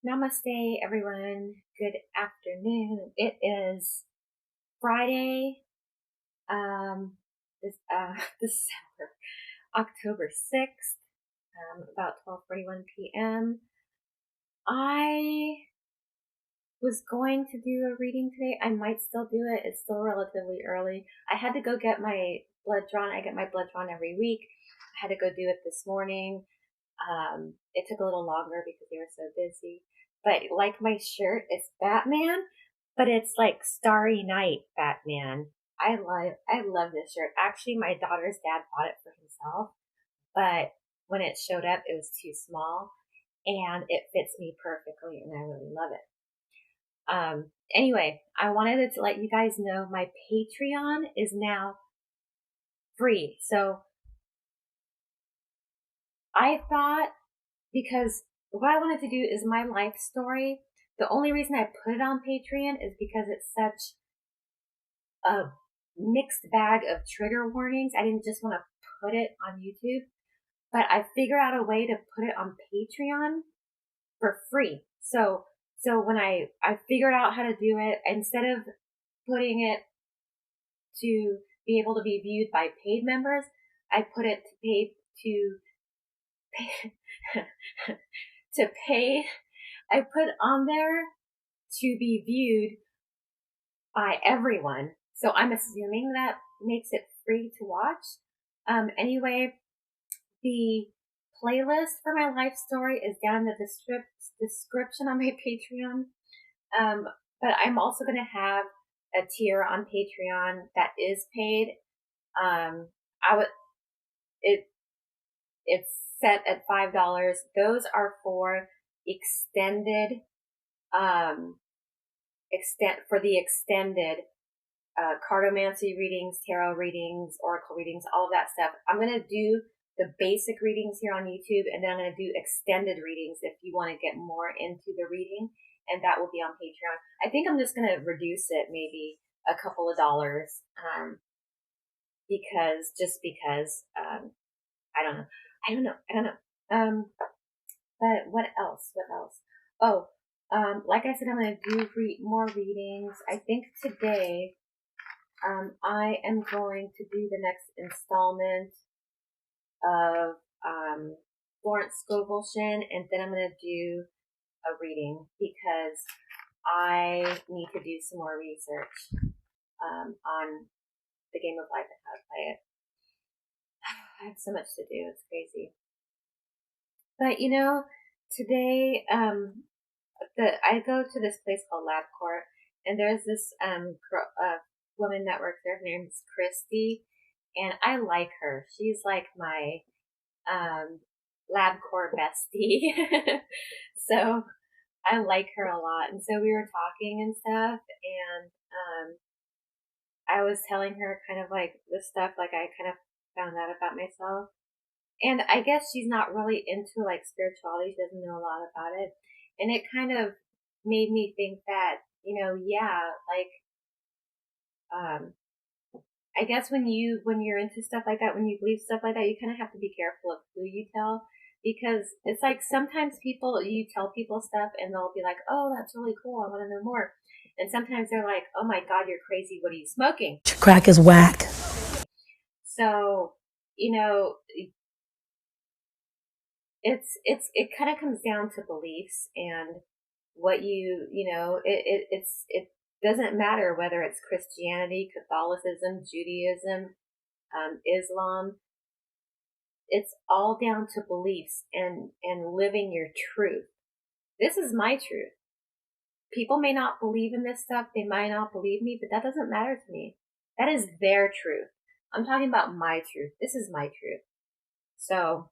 Namaste, everyone. Good afternoon. It is Friday, this December, October 6th, about 12:41 p.m. I was going to do a reading today. I might still do it. It's still relatively early. I had to go get my blood drawn. I get my blood drawn every week. I had to go do it this morning. It took a little longer because they were so busy. But like my shirt, it's Batman, but it's like Starry Night Batman. I love this shirt. Actually, my daughter's dad bought it for himself, but when it showed up, it was too small, and it fits me perfectly, and I really love it. Anyway, I wanted to let you guys know my Patreon is now free. So I thought, because what I wanted to do is my life story. The only reason I put it on Patreon is because it's such a mixed bag of trigger warnings. I didn't just want to put it on YouTube, but I figured out a way to put it on Patreon for free. So when I figured out how to do it, instead of putting it to be able to be viewed by paid members, I put it to pay. I put on there to be viewed by everyone. So I'm assuming that makes it free to watch. Anyway, the playlist for my life story is down in the description on my Patreon. But I'm also going to have a tier on Patreon that is paid. I would, it's set at $5. Those are for extended, for the extended cartomancy readings, tarot readings, oracle readings, all of that stuff. I'm going to do the basic readings here on YouTube, and then I'm going to do extended readings if you want to get more into the reading, and that will be on Patreon. I think I'm just going to reduce it maybe a couple of dollars, because I don't know. But what else? Oh, like I said, I'm going to do more readings. I think today, I am going to do the next installment of Florence Scovel Shinn, and then I'm going to do a reading because I need to do some more research on the game of life and how to play it. I have so much to do. It's crazy. But today I go to this place called Lab Court, and there's this woman that works there. Her name's Christy, and I like her. She's like my LabCorp bestie. So I like her a lot. And so we were talking and stuff, and I was telling her kind of like the stuff like I kind of found out about myself. And I guess she's not really into like spirituality. She doesn't know a lot about it. And it kind of made me think that, I guess when you're into stuff like that, when you believe stuff like that, you kind of have to be careful of who you tell, because it's like sometimes you tell people stuff and they'll be like, oh, that's really cool, I want to know more. And sometimes they're like, oh my God, you're crazy. What are you smoking? Crack is whack. So, it kind of comes down to beliefs and what it doesn't matter whether it's Christianity, Catholicism, Judaism, Islam. It's all down to beliefs and living your truth. This is my truth. People may not believe in this stuff. They might not believe me, but that doesn't matter to me. That is their truth. I'm talking about my truth. This is my truth. So,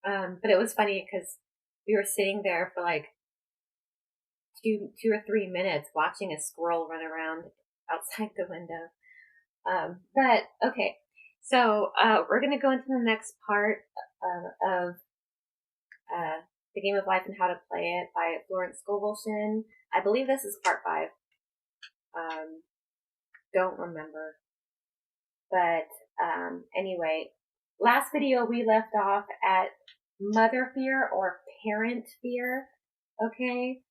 but it was funny because we were sitting there for like two or 3 minutes watching a squirrel run around outside the window. But okay, so we're gonna go into the next part of the game of life and how to play it by Florence Scovel Shinn. I believe this is part 5. Don't remember, but anyway, last video we left off at mother fear or parent fear. Okay.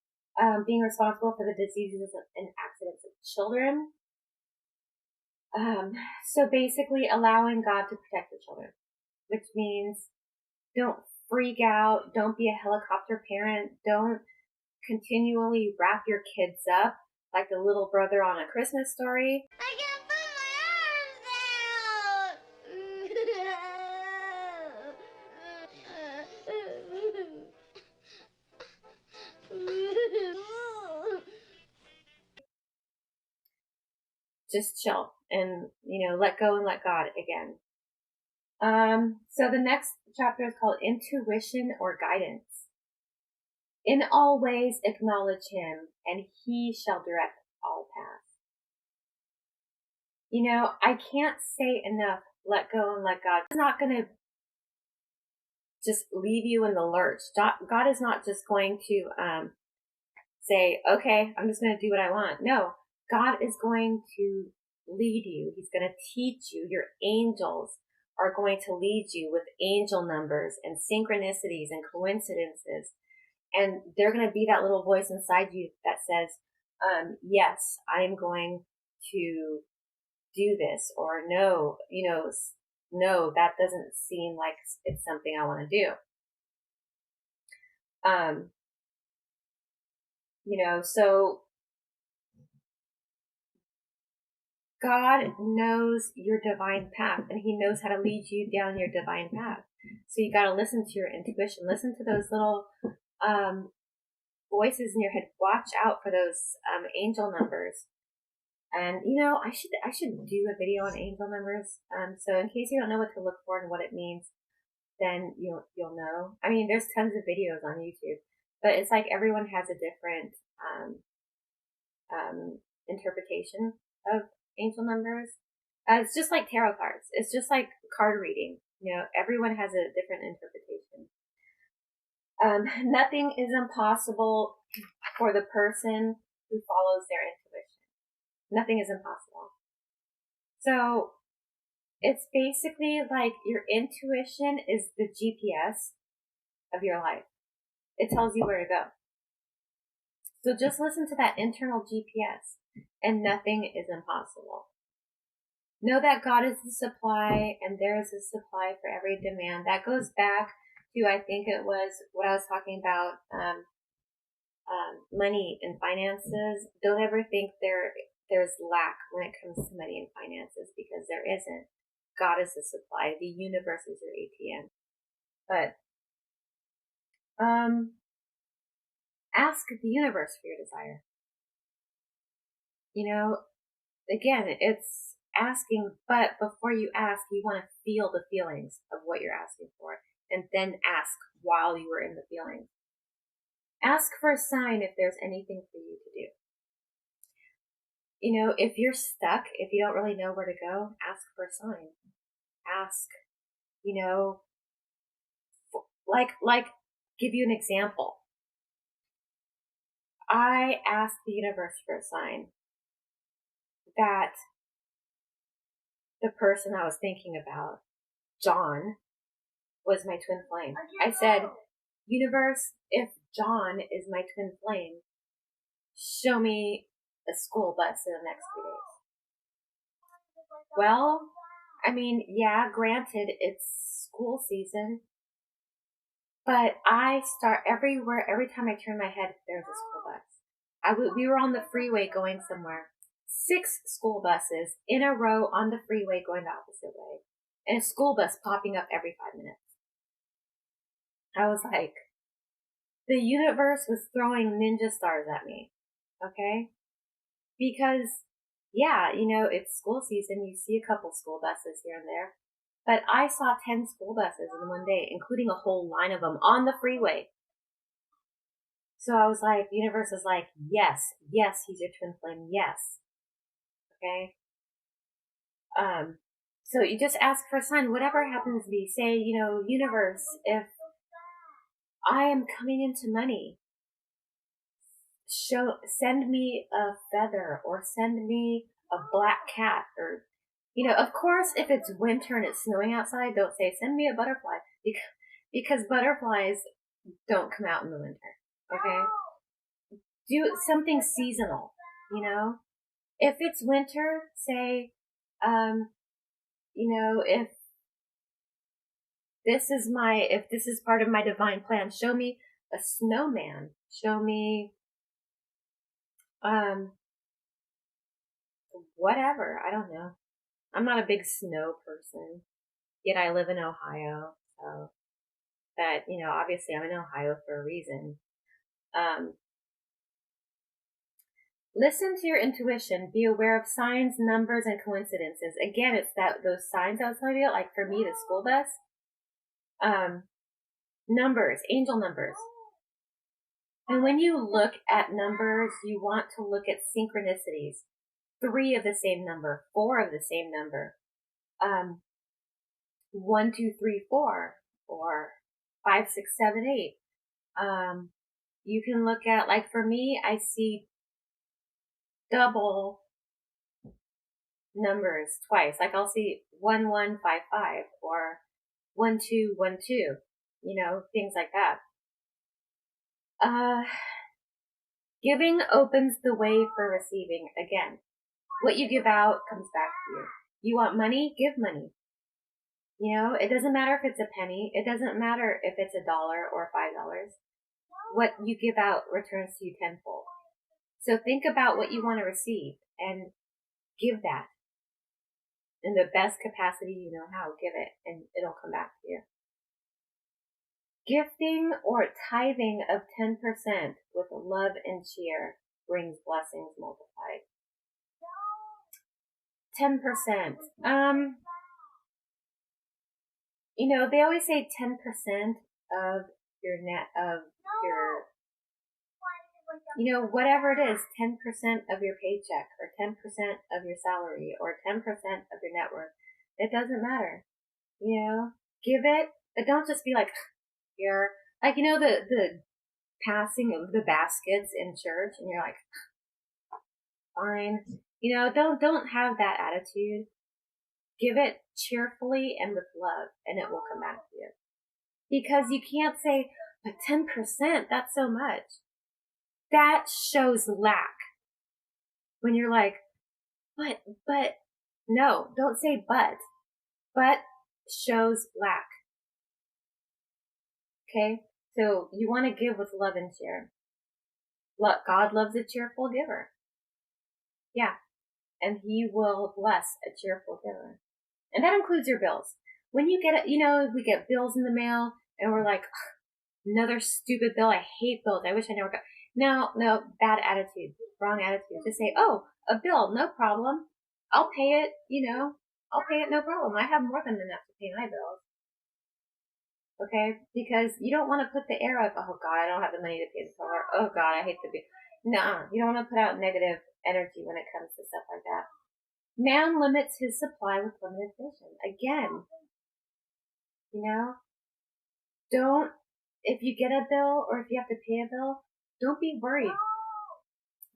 Being responsible for the diseases and accidents of children. So basically allowing God to protect the children, which means don't freak out. Don't be a helicopter parent. Don't continually wrap your kids up like the little brother on A Christmas Story. I can't put my arms out. Just chill and, let go and let God again. So the next chapter is called Intuition or Guidance. In all ways acknowledge him, and he shall direct all paths. I can't say enough, let go and let God. He's not going to just leave you in the lurch. God is not just going to say, okay, I'm just going to do what I want. No, God is going to lead you. He's going to teach you. Your angels are going to lead you with angel numbers and synchronicities and coincidences. And they're going to be that little voice inside you that says, yes, I'm going to do this, or no, no, that doesn't seem like it's something I want to do. So God knows your divine path, and he knows how to lead you down your divine path. So you got to listen to your intuition, listen to those little voices in your head. Watch out for those angel numbers. And I should do a video on angel numbers. So in case you don't know what to look for and what it means, then you'll know. I mean, there's tons of videos on YouTube, but it's like everyone has a different interpretation of angel numbers. It's just like tarot cards. It's just like card reading. Everyone has a different interpretation. Nothing is impossible for the person who follows their intuition. Nothing is impossible. So it's basically like your intuition is the GPS of your life. It tells you where to go. So just listen to that internal GPS, and nothing is impossible. Know that God is the supply, and there is a supply for every demand. That goes back to, I think it was what I was talking about, money and finances. Don't ever think there's lack when it comes to money and finances, because there isn't. God is the supply. The universe is your ATM. But ask the universe for your desire. Again, it's asking, but before you ask, you want to feel the feelings of what you're asking for, and then ask while you are in the feelings. Ask for a sign if there's anything for you to do. If you're stuck, if you don't really know where to go, ask for a sign. Ask, like, give you an example. I asked the universe for a sign that the person I was thinking about, John, was my twin flame. I said, universe, if John is my twin flame, show me a school bus in the next 3 days. Well, I mean, yeah, granted, it's school season, but every time I turn my head, there's a school bus. We were on the freeway going somewhere. 6 school buses in a row on the freeway going the opposite way, and a school bus popping up every 5 minutes. I was like, the universe was throwing ninja stars at me. Okay? Because, yeah, it's school season. You see a couple school buses here and there. But I saw 10 school buses in one day, including a whole line of them on the freeway. So I was like, the universe is like, yes, he's your twin flame, yes. Okay? So you just ask for a sign, whatever happens to be. Say, universe, if I am coming into money, send me a feather, or send me a black cat, or, of course, if it's winter and it's snowing outside, don't say, send me a butterfly, because butterflies don't come out in the winter. Okay? Do something seasonal, you know? If it's winter, say, if this is part of my divine plan, show me a snowman. Show me, um, whatever. I don't know. I'm not a big snow person, yet I live in Ohio, so that, obviously I'm in Ohio for a reason. Um, Listen to your intuition. Be aware of signs, numbers, and coincidences. Again, it's those signs I was telling you about, like for me, the school bus. Numbers, angel numbers. And when you look at numbers, you want to look at synchronicities. 3 of the same number, 4 of the same number, 1, 2, 3, 4, or 5, 6, 7, 8. You can look at, like for me, I see double numbers twice. Like I'll see 1, 1, 5, 5, or 1, 2, 1, 2. Things like that. Giving opens the way for receiving. Again, what you give out comes back to you. You want money? Give money. It doesn't matter if it's a penny. It doesn't matter if it's $1 or $5. What you give out returns to you tenfold. So think about what you want to receive and give that in the best capacity you know how. Give it and it'll come back to you. Gifting or tithing of 10% with love and cheer brings blessings multiplied. 10%. They always say 10% of your whatever it is, 10% of your paycheck or 10% of your salary or 10% of your net worth. It doesn't matter. Give it, but don't just be like, you're like, the passing of the baskets in church and you're like, fine. Don't have that attitude. Give it cheerfully and with love, and it will come back to you. Because you can't say, but 10%, that's so much. That shows lack. When you're like, but, no, don't say but. But shows lack. Okay? So you want to give with love and cheer. God loves a cheerful giver. Yeah. And he will bless a cheerful giver. And that includes your bills. When you get we get bills in the mail and we're like, another stupid bill. I hate bills. I wish I never got. No, bad attitude. Wrong attitude. Just say, oh, a bill, no problem. I'll pay it, I'll pay it, no problem. I have more than enough to pay my bills. Okay? Because you don't want to put the air up, oh God, I don't have the money to pay the bill. Oh God, I hate the bill. No, you don't want to put out negative energy when it comes to stuff like that. Man limits his supply with limited vision. Again, don't, if you get a bill or if you have to pay a bill, don't be worried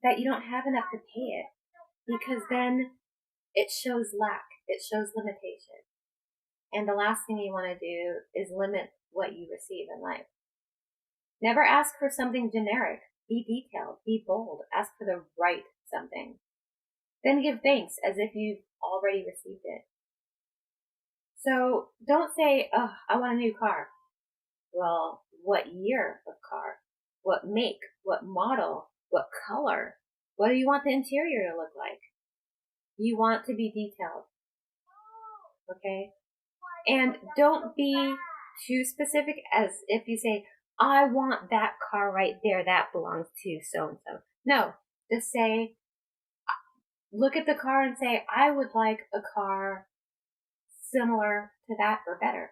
that you don't have enough to pay it, because then it shows lack. It shows limitation. And the last thing you want to do is limit what you receive in life. Never ask for something generic. Be detailed. Be bold. Ask for the right something. Then give thanks as if you've already received it. So don't say, oh, I want a new car. Well, what year of car? What make? What model? What color? What do you want the interior to look like? You want to be detailed. Okay? And don't be too specific, as if you say, I want that car right there. That belongs to so-and-so. No, just say, look at the car and say, I would like a car similar to that or better.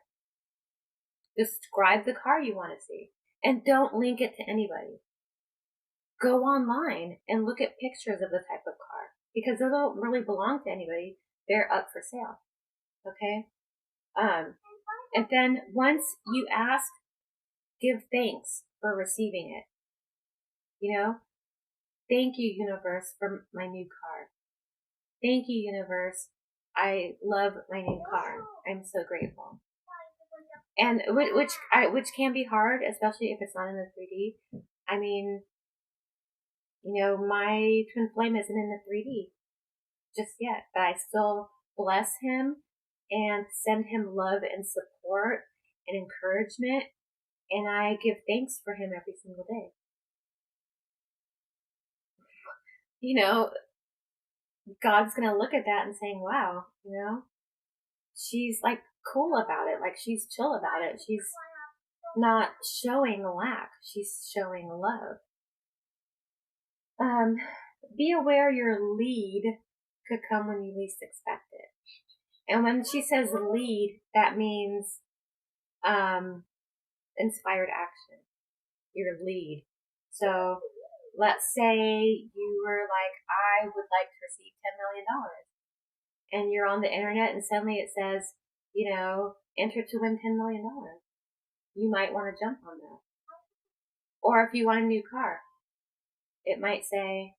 Describe the car you want to see. And don't link it to anybody. Go online and look at pictures of the type of car, because they don't really belong to anybody. They're up for sale. Okay? And then once you ask, give thanks for receiving it. Thank you, universe, for my new car. Thank you, universe. I love my new car. I'm so grateful. And which can be hard, especially if it's not in the 3D. I mean, my twin flame isn't in the 3D just yet, but I still bless him and send him love and support and encouragement, and I give thanks for him every single day. God's gonna look at that and saying, wow, she's like cool about it, like she's chill about it. She's not showing lack, she's showing love. Be aware your lead could come when you least expect it. And when she says lead, that means inspired action. Your lead. So let's say you were like, I would like to receive $10 million. And you're on the internet and suddenly it says, enter to win $10 million. You might want to jump on that. Or if you want a new car, it might say,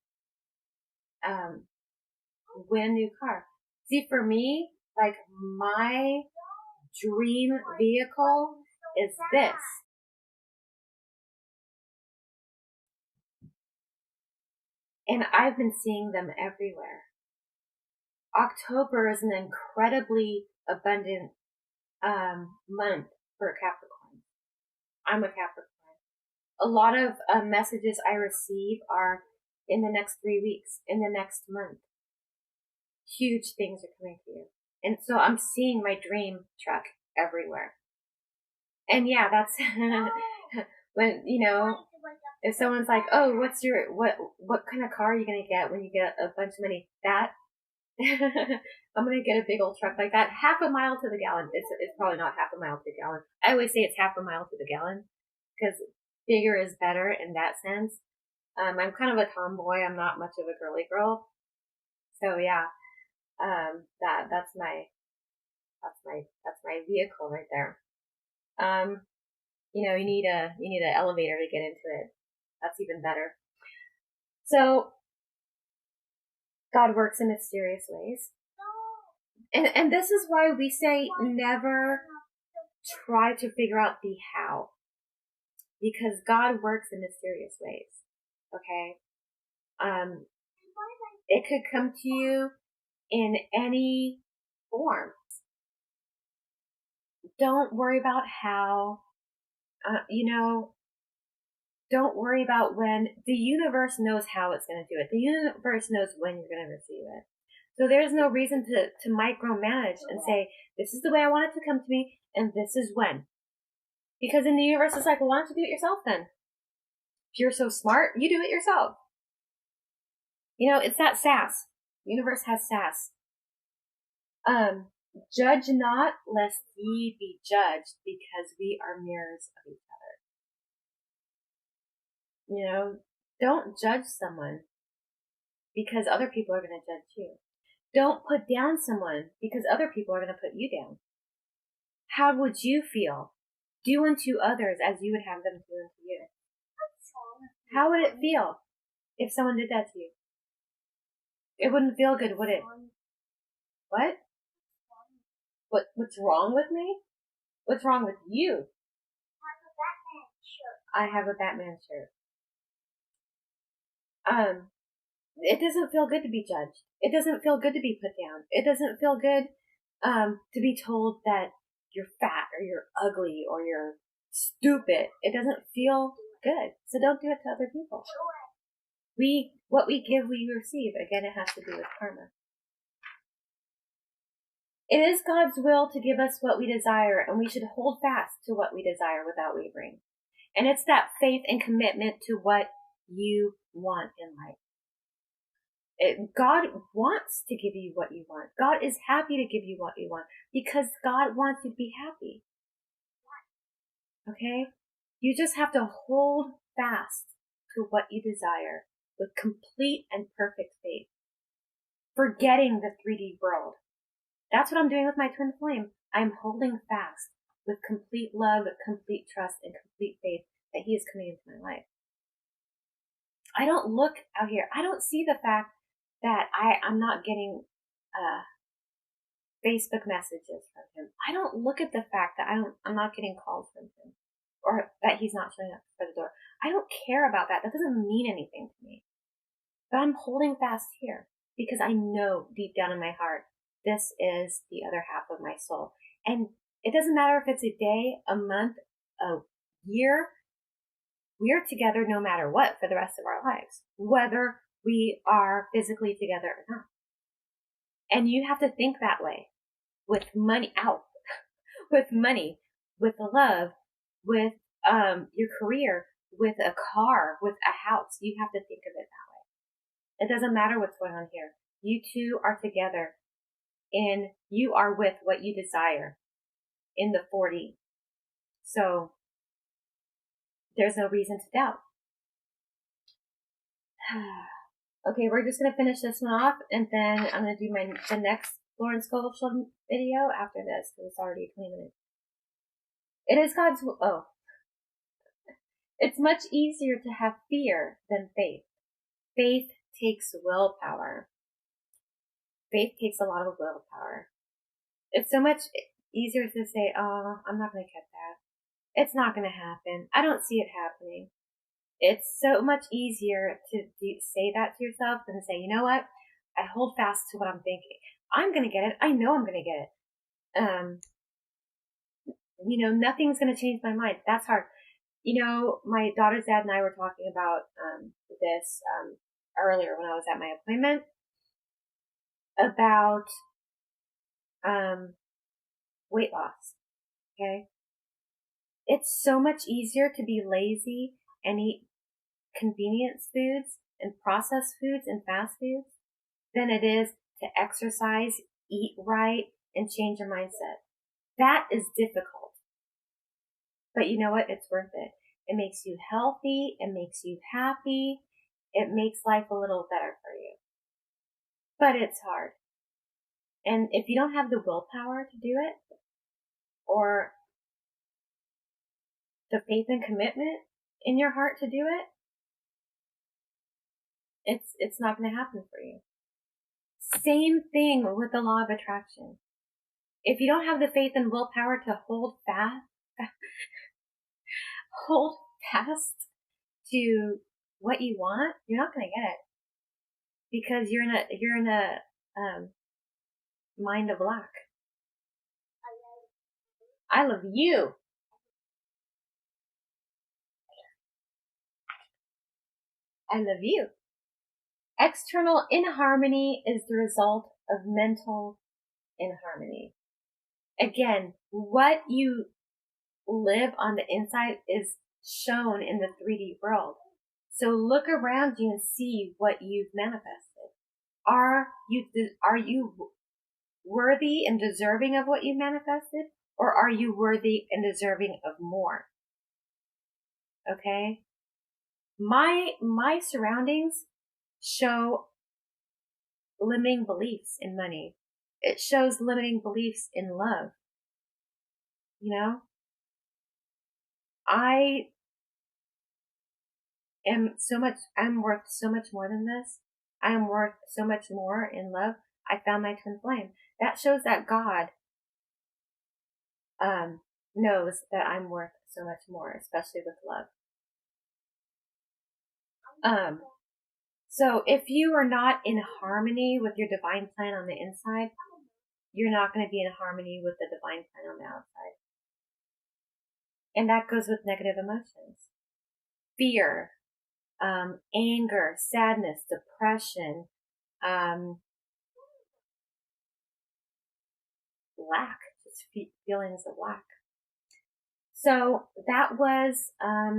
win a new car. See, for me, like my dream vehicle is this. And I've been seeing them everywhere. October is an incredibly abundant month for Capricorn. I'm a Capricorn. A lot of messages I receive are in the next 3 weeks, in the next month. Huge things are coming to you. And so I'm seeing my dream truck everywhere. And yeah, that's when, if someone's like, oh, what kind of car are you going to get when you get a bunch of money? That, I'm going to get a big old truck like that, half a mile to the gallon. It's probably not half a mile to the gallon. I always say it's half a mile to the gallon because bigger is better in that sense. I'm kind of a tomboy. I'm not much of a girly girl. So yeah, that's my vehicle right there. You need an elevator to get into it. That's even better. So God works in mysterious ways. And this is why we say never try to figure out the how. Because God works in mysterious ways. Okay? It could come to you in any form. Don't worry about how. Don't worry about when. The universe knows how it's going to do it. The universe knows when you're going to receive it. So there's no reason to micromanage and say, this is the way I want it to come to me, and this is when. Because in the universe, it's like, well, why don't you do it yourself then? If you're so smart, you do it yourself. It's that sass. The universe has sass. Judge not, lest ye be judged, because we are mirrors of each other. Don't judge someone because other people are going to judge you. Don't put down someone because other people are going to put you down. How would you feel? Do unto others as you would have them do unto you. How would it feel if someone did that to you? It wouldn't feel good, would it? What? What's wrong with me? What's wrong with you? I have a Batman shirt. It doesn't feel good to be judged. It doesn't feel good to be put down. It doesn't feel good to be told that you're fat or you're ugly or you're stupid. It doesn't feel good. So don't do it to other people. What we give, we receive. Again, it has to do with karma. It is God's will to give us what we desire, and we should hold fast to what we desire without wavering. And it's that faith and commitment to what you want in life. God wants to give you what you want. God is happy to give you what you want because God wants you to be happy. Okay? You just have to hold fast to what you desire with complete and perfect faith, forgetting the 3D world. That's what I'm doing with my twin flame. I'm holding fast with complete love, complete trust, and complete faith that he is coming into my life. I don't look out here. I don't see the fact that I'm not getting Facebook messages from him. I don't look at the fact that I'm not getting calls from him. or that he's not showing up for the door. I don't care about that. That doesn't mean anything to me. But I'm holding fast here because I know deep down in my heart, this is the other half of my soul. And it doesn't matter if it's a day, a month, a year, we're together no matter what for the rest of our lives, whether we are physically together or not. And you have to think that way with money out, with money, with love, with your career, with a car, with a house. You have to think of it that way. It doesn't matter what's going on here. You two are together and you are with what you desire in the 4D. So there's no reason to doubt. Okay, we're just going to finish this one off, and then I'm going to do the next Florence Scovel video after this, because it's already 20 minutes. It is God's will. Oh. It's much easier to have fear than faith. Faith takes willpower. Faith takes a lot of willpower. It's so much easier to say, oh, I'm not going to get that. It's not going to happen. I don't see it happening. It's so much easier to say that to yourself than to say, you know what? I hold fast to what I'm thinking. I'm going to get it. I know I'm going to get it. Nothing's going to change my mind. That's hard. My daughter's dad and I were talking about this earlier when I was at my appointment about weight loss. Okay? It's so much easier to be lazy and eat convenience foods and processed foods and fast foods than it is to exercise, eat right, and change your mindset. That is difficult. But you know what? It's worth it. It makes you healthy. It makes you happy. It makes life a little better for you. But it's hard. And if you don't have the willpower to do it, or the faith and commitment in your heart to do it, it's not going to happen for you. Same thing with the law of attraction. If you don't have the faith and willpower to hold fast to what you want, you're not going to get it, because you're in a mind of lack. I love you. I love you. External inharmony is the result of mental inharmony. Again, what you live on the inside is shown in the 3D world. So look around you and see what you've manifested. Are you worthy and deserving of what you manifested, or are you worthy and deserving of more? Okay? My surroundings show limiting beliefs in money. It shows limiting beliefs in love. I'm worth so much more than this. I am worth so much more in love. I found my twin flame. That shows that God knows that I'm worth so much more, especially with love. So if you are not in harmony with your divine plan on the inside, you're not going to be in harmony with the divine plan on the outside. And that goes with negative emotions. Fear, anger, sadness, depression, lack, just feelings of lack. So that was, I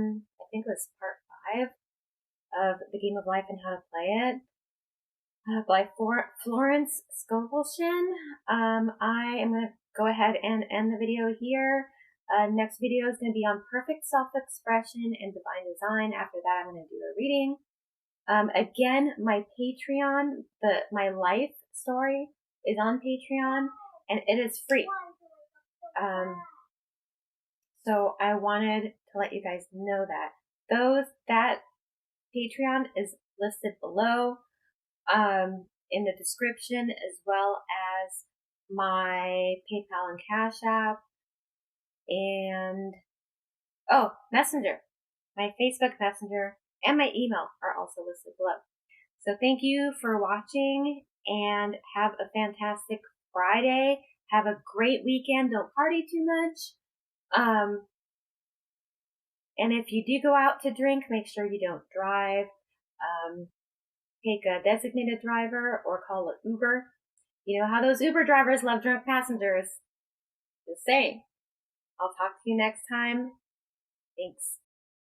think it was part 5 of The Game of Life and How to Play It by Florence Scovel Shinn. I am going to go ahead and end the video here. Next video is going to be on perfect self-expression and divine design. After that, I'm going to do a reading. Again, my Patreon, my life story is on Patreon, and it is free. So I wanted to let you guys know that Patreon is listed below, in the description, as well as my PayPal and CashApp. And Oh, Messenger. My Facebook Messenger and my email are also listed below. So thank you for watching and have a fantastic Friday. Have a great weekend. Don't party too much. And if you do go out to drink, make sure you don't drive. Take a designated driver or call an Uber. You know how those Uber drivers love drunk passengers. Just saying. I'll talk to you next time. Thanks.